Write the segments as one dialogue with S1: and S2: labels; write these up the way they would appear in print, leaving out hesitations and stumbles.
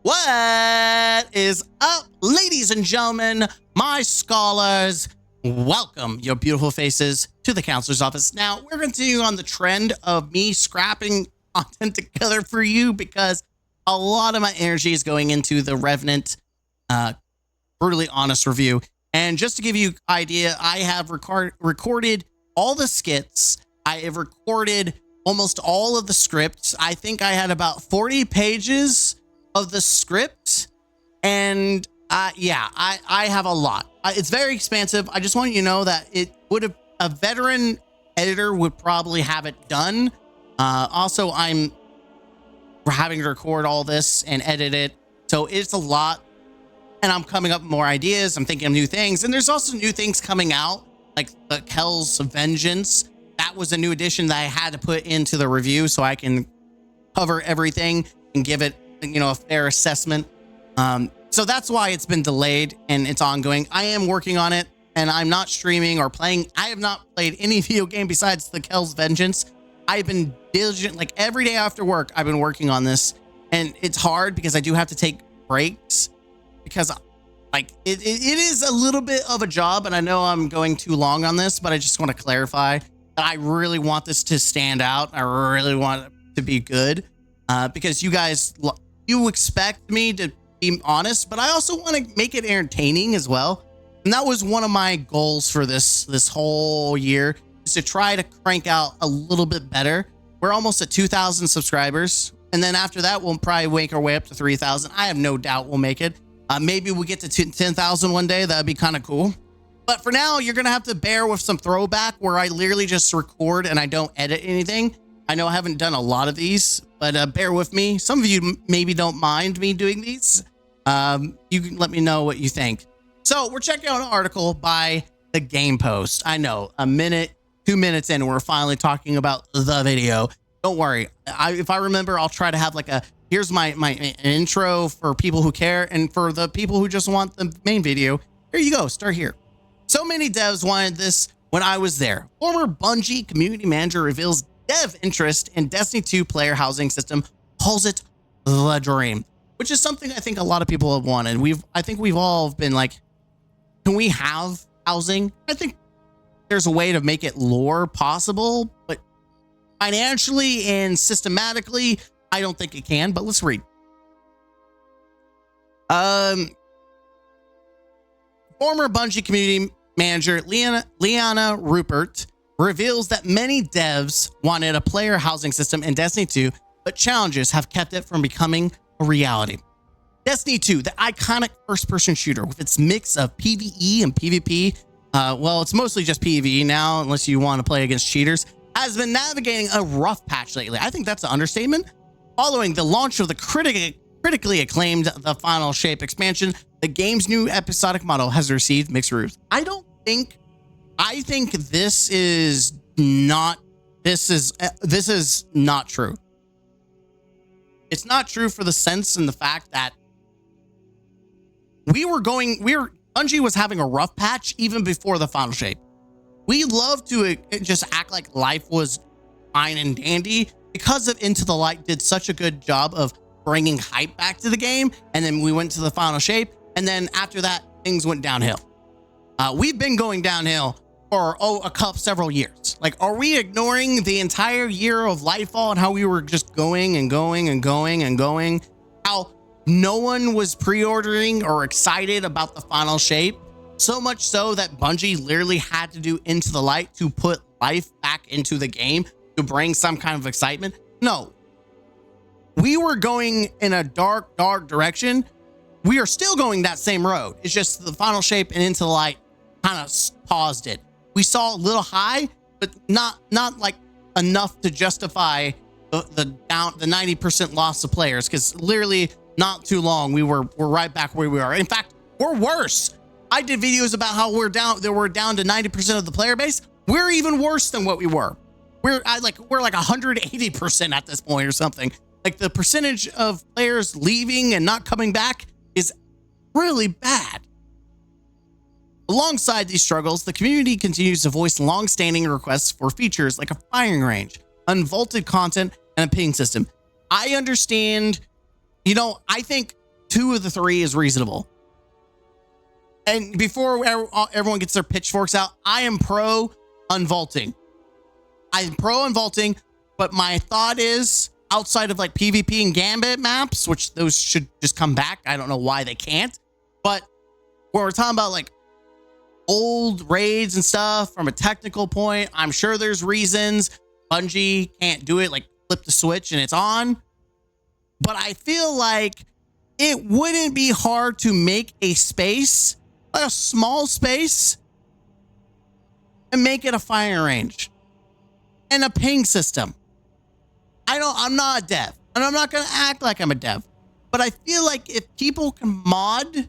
S1: What is up, ladies and gentlemen, my scholars? Welcome, your beautiful faces, to the counselor's office. Now, we're continuing on the trend of me scrapping content together for you because a lot of my energy is going into the Revenant brutally honest review. And just to give you an idea, I have recorded all the skits. I have recorded almost all of the scripts. I think I had about 40 pages of the script, and yeah, I have a lot. It's very expansive. I just want you to know that it would have a veteran editor would probably have it done. Also, I'm having to record all this and edit it, so it's a lot, and I'm coming up with more ideas. I'm thinking of new things, and there's also new things coming out, like the Kel's Vengeance. That was a new addition that I had to put into the review so I can cover everything and give it, you know, a fair assessment. So that's why it's been delayed and it's ongoing. I am working on it, and I'm not streaming or playing. I have not played any video game besides the Kel's Vengeance. I've been diligent, like every day after work, I've been working on this, and it's hard because I do have to take breaks because like it is a little bit of a job, and I know I'm going too long on this, but I just want to clarify that I really want this to stand out. I really want it to be good because you guys, you expect me to be honest, but I also want to make it entertaining as well. And that was one of my goals for this whole year, is to try to crank out a little bit better. We're almost at 2,000 subscribers. And then after that, we'll probably make our way up to 3,000. I have no doubt we'll make it. Maybe we'll get to 10,000 one day. That'd be kind of cool. But for now, you're going to have to bear with some throwback where I literally just record and I don't edit anything. I know I haven't done a lot of these, but bear with me. Some of you maybe don't mind me doing these. You can let me know what you think. So we're checking out an article by The Game Post. I know, a minute, 2 minutes in, we're finally talking about the video. Don't worry. If I remember, I'll try to have like here's my intro for people who care, and for the people who just want the main video, here you go, start here. So many devs wanted this when I was there. Former Bungie community manager reveals dev interest in Destiny 2 player housing system, calls it the dream, which is something I think a lot of people have wanted. I think we've all been like, can we have housing? I think there's a way to make it lore possible, but financially and systematically, I don't think it can. But let's read. Former Bungie community manager Liana Rupert reveals that many devs wanted a player housing system in Destiny 2, but challenges have kept it from becoming a reality. Destiny 2, the iconic first-person shooter with its mix of PvE and PvP, well, it's mostly just PvE now, unless you want to play against cheaters, has been navigating a rough patch lately. I think that's an understatement. Following the launch of the critically acclaimed The Final Shape expansion, the game's new episodic model has received mixed reviews. I think this is not true. It's not true for the sense and the fact that Bungie was having a rough patch even before The Final Shape. We love to just act like life was fine and dandy because of Into the Light did such a good job of bringing hype back to the game, and then we went to The Final Shape, and then after that, things went downhill. We've been going downhill for several years. Like, are we ignoring the entire year of Lightfall and how we were just going and going and going and going? How no one was pre-ordering or excited about The Final Shape? So much so that Bungie literally had to do Into the Light to put life back into the game to bring some kind of excitement. No. We were going in a dark direction. We are still going that same road. It's just The Final Shape and Into the Light kind of paused it. We saw a little high, but not like enough to justify the 90% loss of players, because literally not too long we're right back where we are. In fact, we're worse. I did videos about how we're down to 90% of the player base. We're even worse than what we were. We're like 180% at this point or something. Like, the percentage of players leaving and not coming back is really bad. Alongside these struggles, the community continues to voice long-standing requests for features like a firing range, unvaulted content, and a ping system. I understand, I think 2 of the 3 is reasonable. And before everyone gets their pitchforks out, I am pro unvaulting. I'm pro unvaulting, but my thought is outside of like PvP and Gambit maps, which those should just come back. I don't know why they can't. But when we're talking about like old raids and stuff from a technical point, I'm sure there's reasons Bungie can't do it, like flip the switch and it's on. But I feel like it wouldn't be hard to make a space, like a small space, and make it a firing range and a ping system. I'm not a dev, and I'm not going to act like I'm a dev, but I feel like if people can mod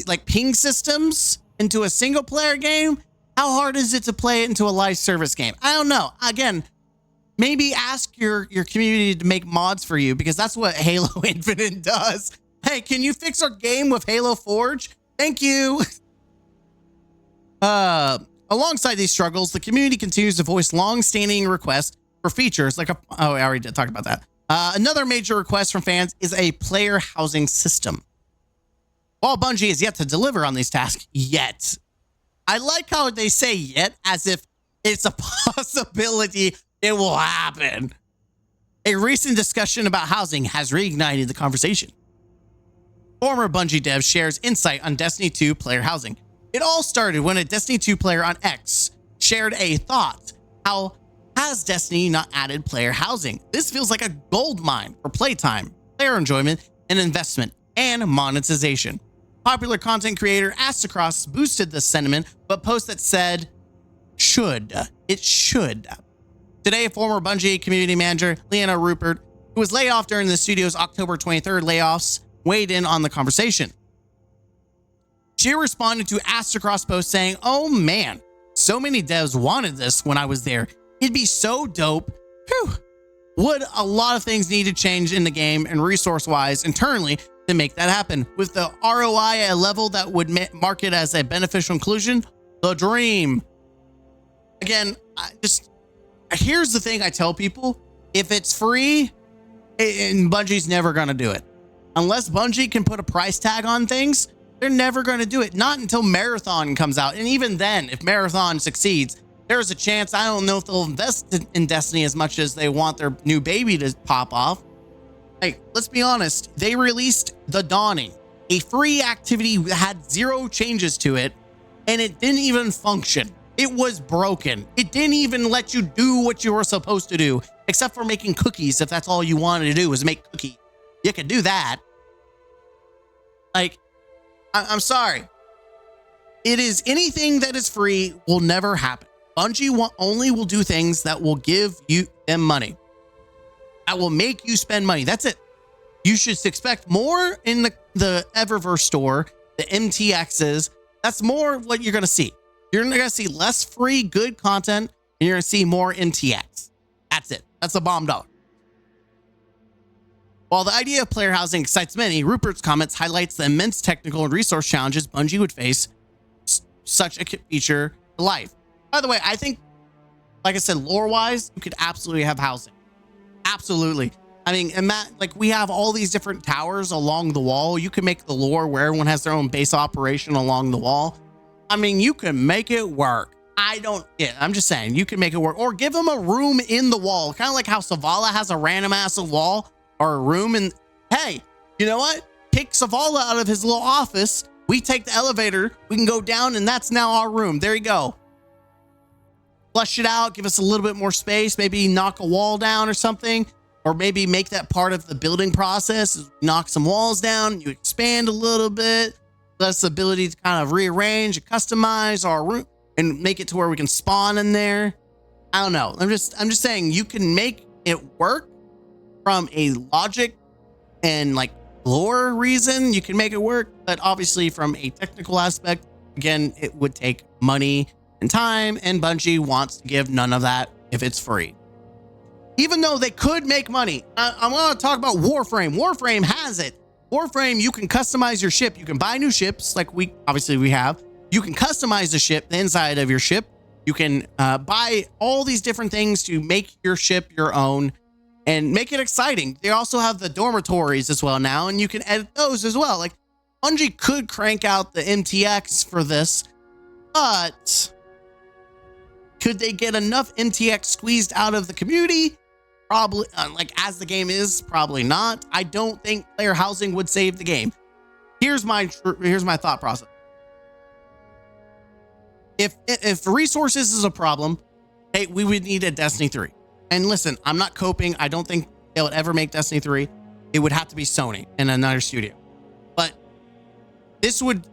S1: like ping systems into a single player game, how hard is it to play it into a live service game? I don't know. Again, maybe ask your community to make mods for you, because that's what Halo Infinite does. Hey, can you fix our game with Halo Forge? Thank you. Alongside these struggles, the community continues to voice long-standing requests for features like I already did talk about that. Another major request from fans is a player housing system. While Bungie is yet to deliver on these tasks yet, I like how they say yet as if it's a possibility it will happen. A recent discussion about housing has reignited the conversation. Former Bungie dev shares insight on Destiny 2 player housing. It all started when a Destiny 2 player on X shared a thought. How has Destiny not added player housing? This feels like a gold mine for playtime, player enjoyment, and investment, and monetization. Popular content creator Astacross boosted this sentiment, but post that said, it should. Today, a former Bungie community manager, Leanna Rupert, who was laid off during the studio's October 23rd layoffs, weighed in on the conversation. She responded to Astacross post saying, "Oh man, so many devs wanted this when I was there. It'd be so dope. Whew. Would a lot of things need to change in the game and resource-wise internally to make that happen? With the ROI at a level that would mark it as a beneficial inclusion, the dream." Again, here's the thing I tell people. If it's free, and Bungie's never going to do it. Unless Bungie can put a price tag on things, they're never going to do it. Not until Marathon comes out. And even then, if Marathon succeeds, there's a chance, I don't know if they'll invest in Destiny as much as they want their new baby to pop off. Like, let's be honest. They released The Dawning, a free activity that had 0 changes to it, and it didn't even function. It was broken. It didn't even let you do what you were supposed to do, except for making cookies. If that's all you wanted to do was make cookies, you could do that. Like, I'm sorry. It is anything that is free will never happen. Bungie only will do things that will give them money. That will make you spend money. That's it. You should expect more in the Eververse store, the MTXs. That's more what you're going to see. You're going to see less free good content, and you're going to see more MTX. That's it. That's a bomb dollar. While the idea of player housing excites many, Rupert's comments highlights the immense technical and resource challenges Bungie would face such a feature to life. By the way, I think, like I said, lore-wise, you could absolutely have housing. Absolutely. I mean, like we have all these different towers along the wall. You can make the lore where everyone has their own base operation along the wall. I mean, you can make it work. I'm just saying, you can make it work. Or give them a room in the wall. Kind of like how Zavala has a random ass wall or a room. And hey, you know what? Kick Zavala out of his little office. We take the elevator. We can go down, and that's now our room. There you go. Flush it out. Give us a little bit more space. Maybe knock a wall down or something. Or maybe make that part of the building process. Knock some walls down. You expand a little bit. Us the ability to kind of rearrange and customize our room and make it to where we can spawn in there. I don't know. I'm just saying you can make it work from a logic and like lore reason. You can make it work, but obviously from a technical aspect, again, it would take money and time, and Bungie wants to give none of that if it's free. Even though they could make money, I want to talk about Warframe. Warframe has it. Warframe, you can customize your ship. You can buy new ships like we have. You can customize the ship, the inside of your ship. You can buy all these different things to make your ship your own. and make it exciting. They also have the dormitories as well now, and you can edit those as well. Like, Bungie could crank out the MTX for this, but could they get enough MTX squeezed out of the community? Probably, like as the game is, probably not. I don't think player housing would save the game. Here's my thought process. If resources is a problem, hey, we would need a Destiny 3. And listen, I'm not coping. I don't think they would ever make Destiny 3. It would have to be Sony and another studio. But this would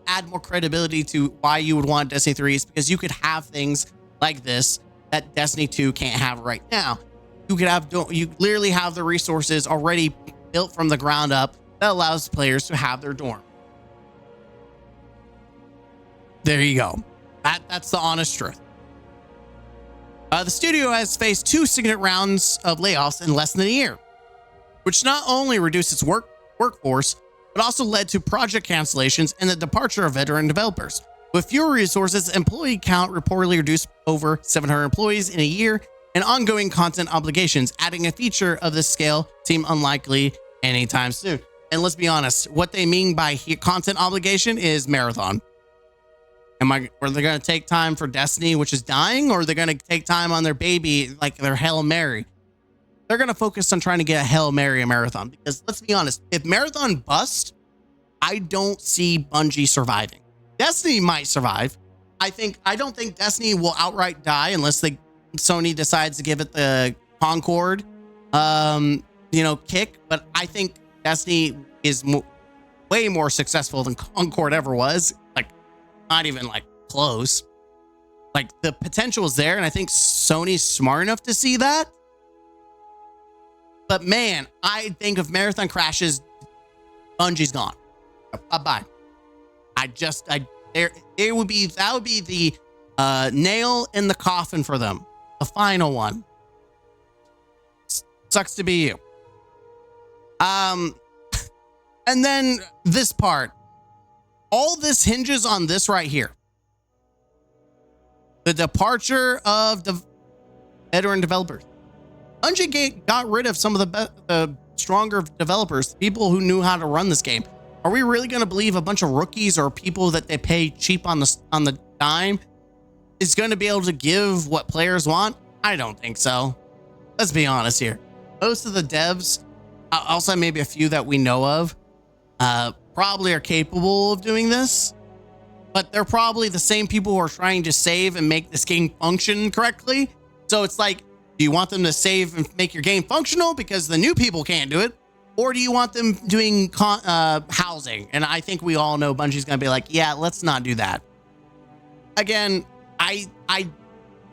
S1: add more credibility to why you would want Destiny 3 is because you could have things like this that Destiny 2 can't have right now. You literally have the resources already built from the ground up that allows players to have their dorm. There you go. That's the honest truth. The studio has faced 2 significant rounds of layoffs in less than a year, which not only reduced its workforce, but also led to project cancellations and the departure of veteran developers. With fewer resources, employee count reportedly reduced over 700 employees in a year, and ongoing content obligations, adding a feature of this scale seem unlikely anytime soon. And let's be honest, what they mean by content obligation is Marathon. Are they going to take time for Destiny, which is dying, or are they going to take time on their baby, like their Hail Mary? They're going to focus on trying to get a Hail Mary a Marathon, because let's be honest, if Marathon busts, I don't see Bungie surviving. Destiny might survive. I don't think Destiny will outright die unless Sony decides to give it the Concord, kick. But I think Destiny is way more successful than Concord ever was. Like, not even like close. Like, the potential is there, and I think Sony's smart enough to see that. But man, I think if Marathon crashes, Bungie's gone. Bye. That would be the nail in the coffin for them. The final one. Sucks to be you. And then this part. All this hinges on this right here. The departure of the veteran developers. Bungie got rid of some of the stronger developers, people who knew how to run this game. Are we really going to believe a bunch of rookies or people that they pay cheap on the dime is going to be able to give what players want? I don't think so. Let's be honest here. Most of the devs, also maybe a few that we know of, probably are capable of doing this, but they're probably the same people who are trying to save and make this game function correctly. So it's like, do you want them to save and make your game functional because the new people can't do it? Or do you want them doing housing? And I think we all know Bungie's going to be like, yeah, let's not do that. Again, I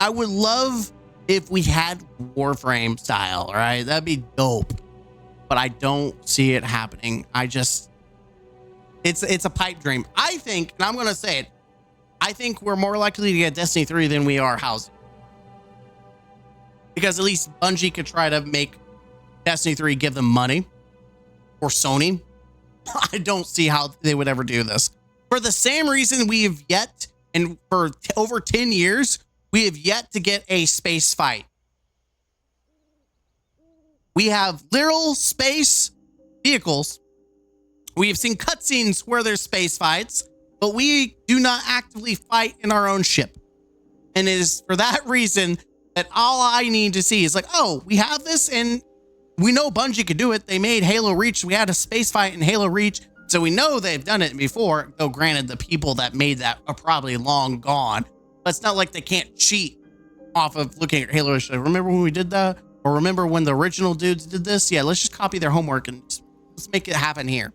S1: would love if we had Warframe style, all right? That'd be dope. But I don't see it happening. It's a pipe dream. I think, and I'm going to say it, I think we're more likely to get Destiny 3 than we are housing. Because at least Bungie could try to make Destiny 3 give them money. Or Sony. I don't see how they would ever do this. For the same reason we have yet, and for over 10 years, we have yet to get a space fight. We have literal space vehicles. We have seen cutscenes where there's space fights, but we do not actively fight in our own ship. And it is for that reason that all I need to see is like, oh, we have this, and we know Bungie could do it. They made Halo Reach. We had a space fight in Halo Reach. So we know they've done it before. Though granted, the people that made that are probably long gone. But it's not like they can't cheat off of looking at Halo Reach. Remember when we did that? Or remember when the original dudes did this? Yeah, let's just copy their homework and let's make it happen here.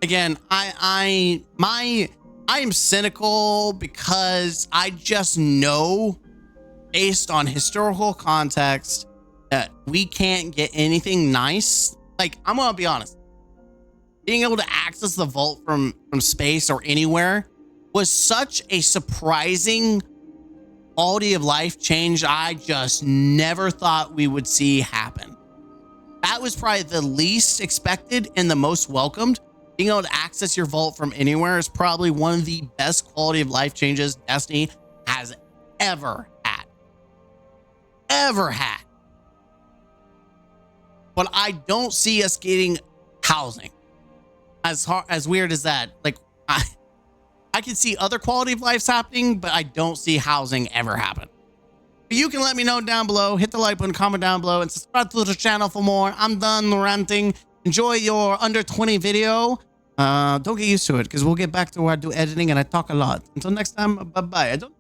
S1: Again, I am cynical because I just know, based on historical context, that we can't get anything nice. Like, I'm gonna be honest, being able to access the vault from space or anywhere was such a surprising quality of life change I just never thought we would see happen. That was probably the least expected and the most welcomed. Being able to access your vault from anywhere is probably one of the best quality of life changes Destiny has ever had. but I don't see us getting housing. As weird as that, like I can see other quality of lives happening, but I don't see housing ever happen. You can let me know down below. Hit the like button, comment down below, and subscribe to the channel for more. I'm done ranting. Enjoy your under 20 video. Don't get used to it, because we'll get back to where I do editing and I talk a lot. Until next time, bye-bye. I don't